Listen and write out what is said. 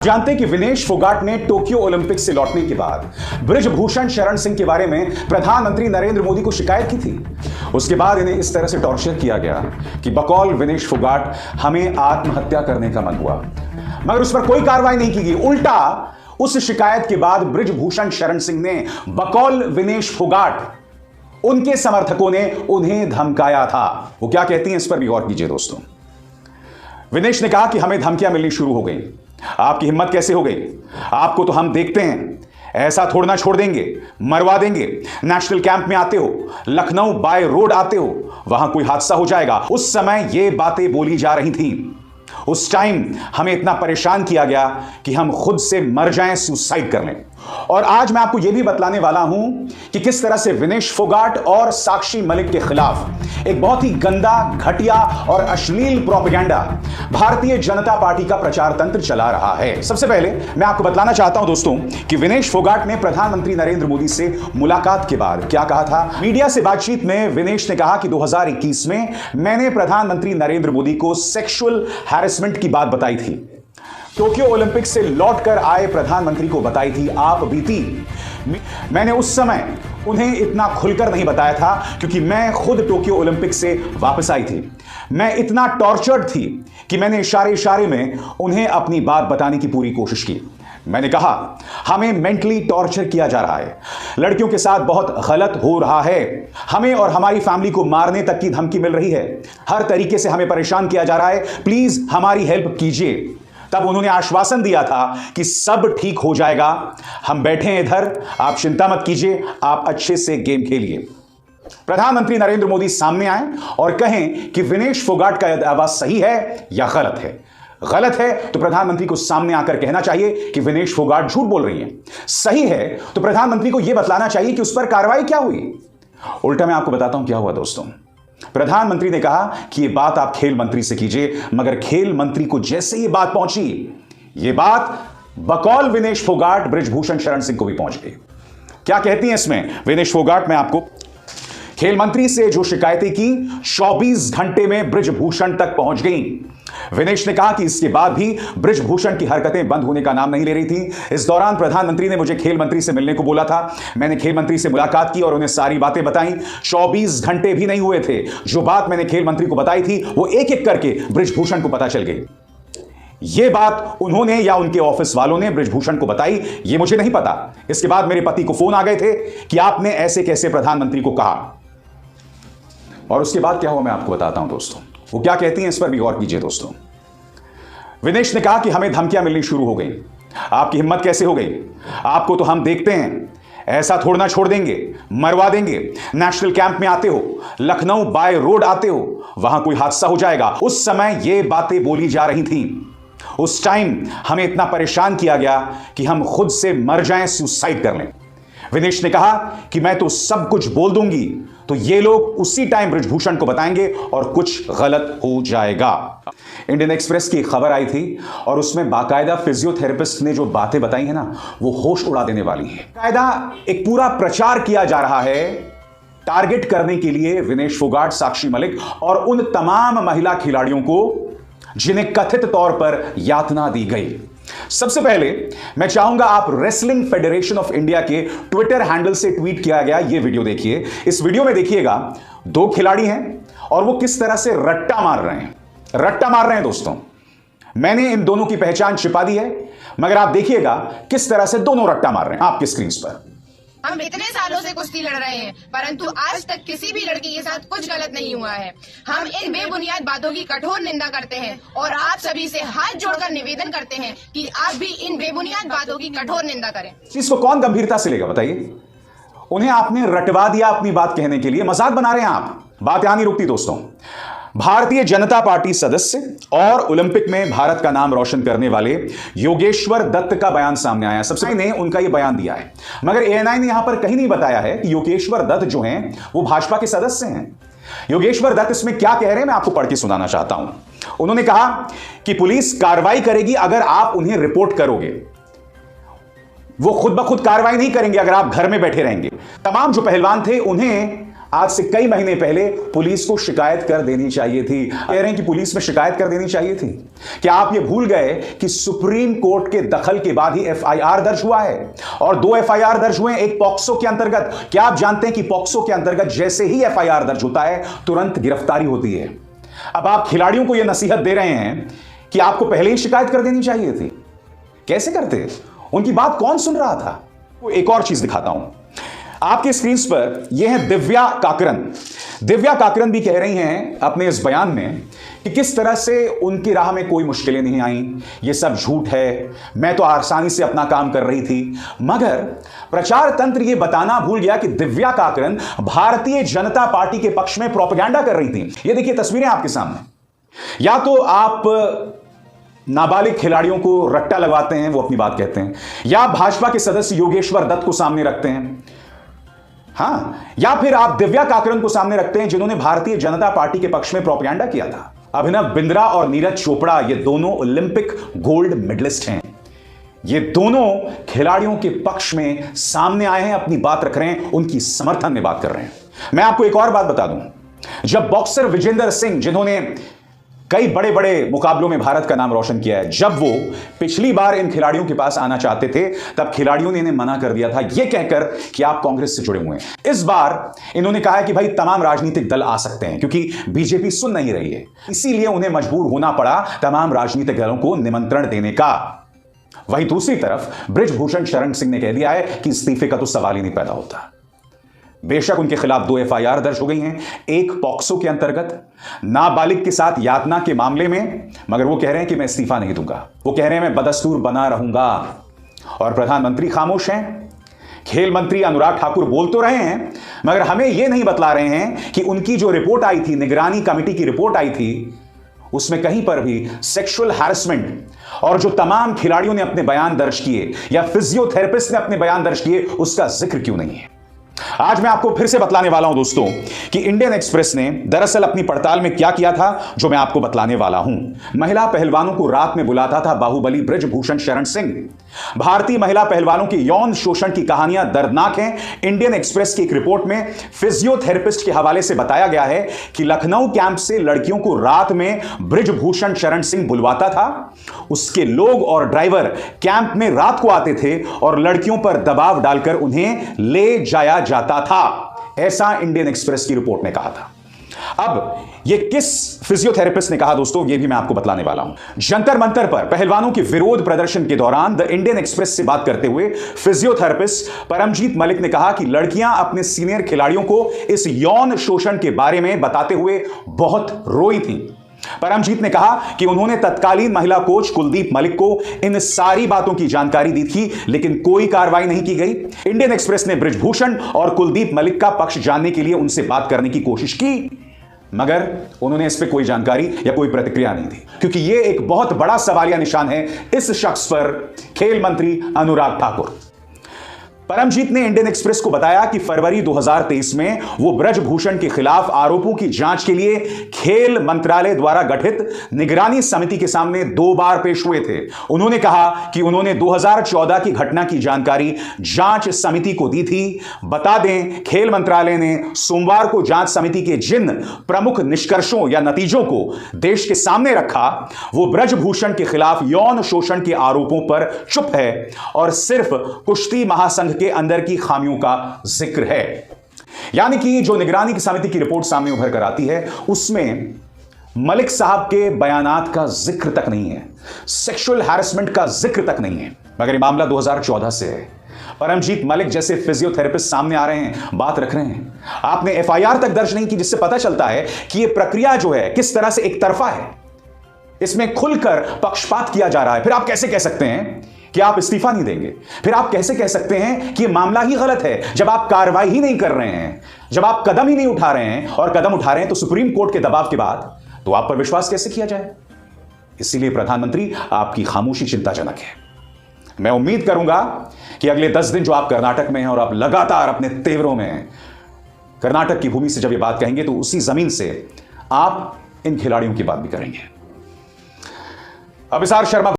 जानते कि विनेश फोगाट ने टोक्यो ओलंपिक से लौटने के बाद बृजभूषण शरण सिंह के बारे में प्रधानमंत्री नरेंद्र मोदी को शिकायत की थी। उसके बाद इन्हें इस तरह से टॉर्चर किया गया कि बकौल विनेश फोगाट हमें आत्महत्या करने का मन हुआ, मगर उस पर कोई कार्रवाई नहीं की गई। उल्टा उस शिकायत के बाद बृजभूषण शरण सिंह ने बकौल विनेश फोगाट उनके समर्थकों ने उन्हें धमकाया था। वो क्या कहती हैं इस पर भी गौर कीजिए दोस्तों। विनेश ने कहा कि हमें धमकियां मिलनी शुरू हो गई। आपकी हिम्मत कैसे हो गई? आपको तो हम देखते हैं, ऐसा थोड़ना छोड़ देंगे, मरवा देंगे। नेशनल कैंप में आते हो, लखनऊ बाय रोड आते हो, वहां कोई हादसा हो जाएगा। उस समय ये बातें बोली जा रही थी। उस टाइम हमें इतना परेशान किया गया कि हम खुद से मर जाएं, सुसाइड कर लें। और आज मैं आपको यह भी बतलाने वाला हूं कि किस तरह से विनेश फोगाट और साक्षी मलिक के खिलाफ एक बहुत ही गंदा, घटिया और अश्लील प्रोपेगेंडा भारतीय जनता पार्टी का प्रचार तंत्र चला रहा है। सबसे पहले मैं आपको बतलाना चाहता हूं दोस्तों कि विनेश फोगाट ने प्रधानमंत्री नरेंद्र मोदी से मुलाकात के बाद क्या कहा था। मीडिया से बातचीत में विनेश ने कहा कि 2021 में मैंने प्रधानमंत्री नरेंद्र मोदी को सेक्सुअल हैरेसमेंट की बात बताई थी। टोक्यो ओलंपिक से लौटकर आए प्रधानमंत्री को बताई थी आप बीती। मैंने उस समय उन्हें इतना खुलकर नहीं बताया था क्योंकि मैं खुद टोक्यो ओलंपिक से वापस आई थी। मैं इतना टॉर्चर्ड थी कि मैंने इशारे में उन्हें अपनी बात बताने की पूरी कोशिश की। मैंने कहा हमें मेंटली टॉर्चर किया जा रहा है, लड़कियों के साथ बहुत गलत हो रहा है, हमें और हमारी फैमिली को मारने तक की धमकी मिल रही है, हर तरीके से हमें परेशान किया जा रहा है, प्लीज हमारी हेल्प कीजिए। तब उन्होंने आश्वासन दिया था कि सब ठीक हो जाएगा, हम बैठे हैं इधर, आप चिंता मत कीजिए, आप अच्छे से गेम खेलिए। प्रधानमंत्री नरेंद्र मोदी सामने आए और कहें कि विनेश फोगाट का दावा सही है या गलत है। गलत है तो प्रधानमंत्री को सामने आकर कहना चाहिए कि विनेश फोगाट झूठ बोल रही है। सही है तो प्रधानमंत्री को यह बतलाना चाहिए कि उस पर कार्रवाई क्या हुई। उल्टा मैं आपको बताता हूं क्या हुआ दोस्तों। प्रधानमंत्री ने कहा कि यह बात आप खेल मंत्री से कीजिए, मगर खेल मंत्री को जैसे यह बात पहुंची, यह बात बकौल विनेश फोगाट बृजभूषण शरण सिंह को भी पहुंच गई। क्या कहती हैं इसमें विनेश फोगाट? मैं आपको खेल मंत्री से जो शिकायतें की 24 घंटे में बृजभूषण तक पहुंच गई। विनेश ने कहा कि इसके बाद भी बृजभूषण की हरकतें बंद होने का नाम नहीं ले रही थी। इस दौरान प्रधानमंत्री ने मुझे खेल मंत्री से मिलने को बोला था। मैंने खेल मंत्री से मुलाकात की और उन्हें सारी बातें बताई। 24 घंटे भी नहीं हुए थे, जो बात मैंने खेल मंत्री को बताई थी वो एक एक करके बृजभूषण को पता चल गई। यह बात उन्होंने या उनके ऑफिस वालों ने बृजभूषण को बताई, यह मुझे नहीं पता। इसके बाद मेरे पति को फोन आ गए थे कि आपने ऐसे कैसे प्रधानमंत्री को कहा। और उसके बाद क्या हुआ मैं आपको बताता हूं दोस्तों। वो क्या कहती हैं इस पर भी गौर कीजिए दोस्तों। विनेश ने कहा कि हमें धमकियां मिलनी शुरू हो गई। आपकी हिम्मत कैसे हो गई? आपको तो हम देखते हैं, ऐसा थोड़ना छोड़ देंगे, मरवा देंगे। नेशनल कैंप में आते हो, लखनऊ बाय रोड आते हो, वहां कोई हादसा हो जाएगा। उस समय ये बातें बोली जा रही थी। उस टाइम हमें इतना परेशान किया गया कि हम खुद से मर जाएं, सुसाइड कर लें। विनेश ने कहा कि मैं तो सब कुछ बोल दूंगी तो ये लोग उसी टाइम बृजभूषण को बताएंगे और कुछ गलत हो जाएगा। इंडियन एक्सप्रेस की खबर आई थी और उसमें बाकायदा फिजियोथेरेपिस्ट ने जो बातें बताई है ना, वो होश उड़ा देने वाली है। बाकायदा एक पूरा प्रचार किया जा रहा है टारगेट करने के लिए विनेश फोगाट, साक्षी मलिक और उन तमाम महिला खिलाड़ियों को जिन्हें कथित तौर पर यातना दी गई। सबसे पहले मैं चाहूंगा आप रेसलिंग फेडरेशन ऑफ इंडिया के ट्विटर हैंडल से ट्वीट किया गया यह वीडियो देखिए। इस वीडियो में देखिएगा दो खिलाड़ी हैं और वो किस तरह से रट्टा मार रहे हैं। रट्टा मार रहे हैं दोस्तों। मैंने इन दोनों की पहचान छिपा दी है, मगर आप देखिएगा किस तरह से दोनों रट्टा मार रहे हैं आपकी स्क्रीन पर। हम इतने सालों से कुश्ती लड़ रहे हैं, परंतु आज तक किसी भी लड़की के साथ कुछ गलत नहीं हुआ है। हम इन बेबुनियाद बातों की कठोर निंदा करते हैं और आप सभी से हाथ जोड़कर निवेदन करते हैं कि आप भी इन बेबुनियाद बातों की कठोर निंदा करें। इसको कौन गंभीरता से लेगा बताइए? उन्हें आपने रटवा दिया अपनी बात कहने के लिए, मजाक बना रहे हैं आप। बात यहां नहीं रुकती दोस्तों। भारतीय जनता पार्टी सदस्य और ओलंपिक में भारत का नाम रोशन करने वाले योगेश्वर दत्त का बयान सामने आया। सबसे पहले उनका यह बयान दिया है, मगर एएनआई ने यहां पर कहीं नहीं बताया है कि योगेश्वर दत्त जो हैं वो भाजपा के सदस्य हैं। योगेश्वर दत्त इसमें क्या कह रहे हैं मैं आपको पढ़ के सुनाना चाहता हूं। उन्होंने कहा कि पुलिस कार्रवाई करेगी अगर आप उन्हें रिपोर्ट करोगे। वो खुद ब खुद कार्रवाई नहीं करेंगे अगर आप घर में बैठे रहेंगे। तमाम जो पहलवान थे उन्हें आज से कई महीने पहले पुलिस को शिकायत कर देनी चाहिए थी। कह रहे हैं कि पुलिस में शिकायत कर देनी चाहिए थी। क्या आप ये भूल गए कि सुप्रीम कोर्ट के दखल के बाद ही एफआईआर दर्ज हुआ है और 2 एफआईआर दर्ज हुए, एक पॉक्सो के अंतर्गत। क्या आप जानते हैं कि पॉक्सो के अंतर्गत जैसे ही एफआईआर दर्ज होता है तुरंत गिरफ्तारी होती है। अब आप खिलाड़ियों को यह नसीहत दे रहे हैं कि आपको पहले ही शिकायत कर देनी चाहिए थी। कैसे करते? उनकी बात कौन सुन रहा था? एक और चीज दिखाता हूं आपके स्क्रीन पर। यह है दिव्या काकरन। दिव्या काकरन भी कह रही हैं अपने इस बयान में कि किस तरह से उनकी राह में कोई मुश्किलें नहीं आई, यह सब झूठ है, मैं तो आसानी से अपना काम कर रही थी। मगर प्रचार तंत्र यह बताना भूल गया कि दिव्या काकरन भारतीय जनता पार्टी के पक्ष में प्रोपेगेंडा कर रही थी। यह देखिए तस्वीरें आपके सामने। या तो आप नाबालिग खिलाड़ियों को रट्टा लगवाते हैं, वो अपनी बात कहते हैं, या भाजपा के सदस्य योगेश्वर दत्त को सामने रखते हैं, हां, या फिर आप दिव्या काकरन को सामने रखते हैं जिन्होंने भारतीय जनता पार्टी के पक्ष में प्रोपेगेंडा किया था। अभिनव बिंद्रा और नीरज चोपड़ा ये दोनों ओलंपिक गोल्ड मेडलिस्ट हैं। ये दोनों खिलाड़ियों के पक्ष में सामने आए हैं, अपनी बात रख रहे हैं, उनकी समर्थन में बात कर रहे हैं। मैं आपको एक और बात बता दूं, जब बॉक्सर विजेंदर सिंह, जिन्होंने कई बड़े बड़े मुकाबलों में भारत का नाम रोशन किया है, जब वो पिछली बार इन खिलाड़ियों के पास आना चाहते थे तब खिलाड़ियों ने इन्हें मना कर दिया था, यह कहकर कि आप कांग्रेस से जुड़े हुए हैं। इस बार इन्होंने कहा है कि भाई तमाम राजनीतिक दल आ सकते हैं क्योंकि बीजेपी सुन नहीं रही है, इसीलिए उन्हें मजबूर होना पड़ा तमाम राजनीतिक दलों को निमंत्रण देने का। वहीं दूसरी तरफ बृजभूषण शरण सिंह ने कह दिया है कि इस्तीफे का तो सवाल ही नहीं पैदा होता। बेशक उनके खिलाफ 2 एफआईआर दर्ज हो गई हैं, एक पॉक्सो के अंतर्गत नाबालिग के साथ यातना के मामले में, मगर वो कह रहे हैं कि मैं इस्तीफा नहीं दूंगा। वो कह रहे हैं मैं बदस्तूर बना रहूंगा। और प्रधानमंत्री खामोश हैं। खेल मंत्री अनुराग ठाकुर बोल तो रहे हैं मगर हमें यह नहीं बतला रहे हैं कि उनकी जो रिपोर्ट आई थी, निगरानी कमेटी की रिपोर्ट आई थी, उसमें कहीं पर भी सेक्सुअल हैरेसमेंट और जो तमाम खिलाड़ियों ने अपने बयान दर्ज किए या फिजियोथेरेपिस्ट ने अपने बयान दर्ज किए, उसका जिक्र क्यों नहीं है। आज मैं आपको फिर से बतलाने वाला हूं दोस्तों कि इंडियन एक्सप्रेस ने दरअसल अपनी पड़ताल में क्या किया था, जो मैं आपको बतलाने वाला हूं। महिला पहलवानों को रात में बुलाता था बाहुबली बृजभूषण शरण सिंह। भारतीय महिला पहलवानों के यौन शोषण की कहानियां दर्दनाक हैं। इंडियन एक्सप्रेस की एक रिपोर्ट में फिजियोथेरेपिस्ट के हवाले से बताया गया है कि लखनऊ कैंप से लड़कियों को रात में बृजभूषण शरण सिंह बुलवाता था। उसके लोग और ड्राइवर कैंप में रात को आते थे और लड़कियों पर दबाव डालकर उन्हें ले जाया जाता था, ऐसा इंडियन एक्सप्रेस की रिपोर्ट ने कहा था। अब यह किस फिजियोथेरेपिस्ट ने कहा दोस्तों, यह भी मैं आपको बतलाने वाला हूं। जंतर मंतर पर पहलवानों के विरोध प्रदर्शन के दौरान द इंडियन एक्सप्रेस से बात करते हुए फिजियोथेरेपिस्ट परमजीत मलिक ने कहा कि लड़कियां अपने सीनियर खिलाड़ियों को इस यौन शोषण के बारे में बताते हुए बहुत रोई थीं। परमजीत ने कहा कि उन्होंने तत्कालीन महिला कोच कुलदीप मलिक को इन सारी बातों की जानकारी दी थी, लेकिन कोई कार्रवाई नहीं की गई। इंडियन एक्सप्रेस ने बृजभूषण और कुलदीप मलिक का पक्ष जानने के लिए उनसे बात करने की कोशिश की, मगर उन्होंने इस पर कोई जानकारी या कोई प्रतिक्रिया नहीं दी, क्योंकि यह एक बहुत बड़ा सवालिया निशान है इस शख्स पर, खेल मंत्री अनुराग ठाकुर। परमजीत ने इंडियन एक्सप्रेस को बताया कि फरवरी 2023 में वो बृजभूषण के खिलाफ आरोपों की जांच के लिए खेल मंत्रालय द्वारा गठित निगरानी समिति के सामने 2 बार पेश हुए थे। उन्होंने कहा कि उन्होंने 2014 की घटना की जानकारी जांच समिति को दी थी। बता दें, खेल मंत्रालय ने सोमवार को जांच समिति के जिन प्रमुख निष्कर्षों या नतीजों को देश के सामने रखा, वो बृजभूषण के खिलाफ यौन शोषण के आरोपों पर चुप है और सिर्फ कुश्ती महासंघ के अंदर की खामियों का जिक्र है। यानी कि जो निगरानी की समिति की रिपोर्ट सामने उभर कर आती है, उसमें मलिक साहब के बयानात का जिक्र तक नहीं है, सेक्सुअल हैरेसमेंट का जिक्र तक नहीं है, मगर ये मामला 2014 से है। परमजीत मलिक जैसे फिजियोथेरेपिस्ट सामने आ रहे हैं, बात रख रहे हैं। आपने एफआईआर तक दर्ज नहीं की, जिससे पता चलता है कि यह प्रक्रिया जो है किस तरह से एक तरफा है, इसमें खुलकर पक्षपात किया जा रहा है। फिर आप कैसे कह सकते हैं कि आप इस्तीफा नहीं देंगे? फिर आप कैसे कह सकते हैं कि मामला ही गलत है, जब आप कार्रवाई ही नहीं कर रहे हैं, जब आप कदम ही नहीं उठा रहे हैं, और कदम उठा रहे हैं तो सुप्रीम कोर्ट के दबाव के बाद, तो आप पर विश्वास कैसे किया जाए? इसीलिए प्रधानमंत्री, आपकी खामोशी चिंताजनक है। मैं उम्मीद करूंगा कि अगले 10 दिन जो आप कर्नाटक में हैं और आप लगातार अपने तेवरों में हैं, कर्नाटक की भूमि से जब ये बात कहेंगे तो उसी जमीन से आप इन खिलाड़ियों की बात भी करेंगे। अभिसार शर्मा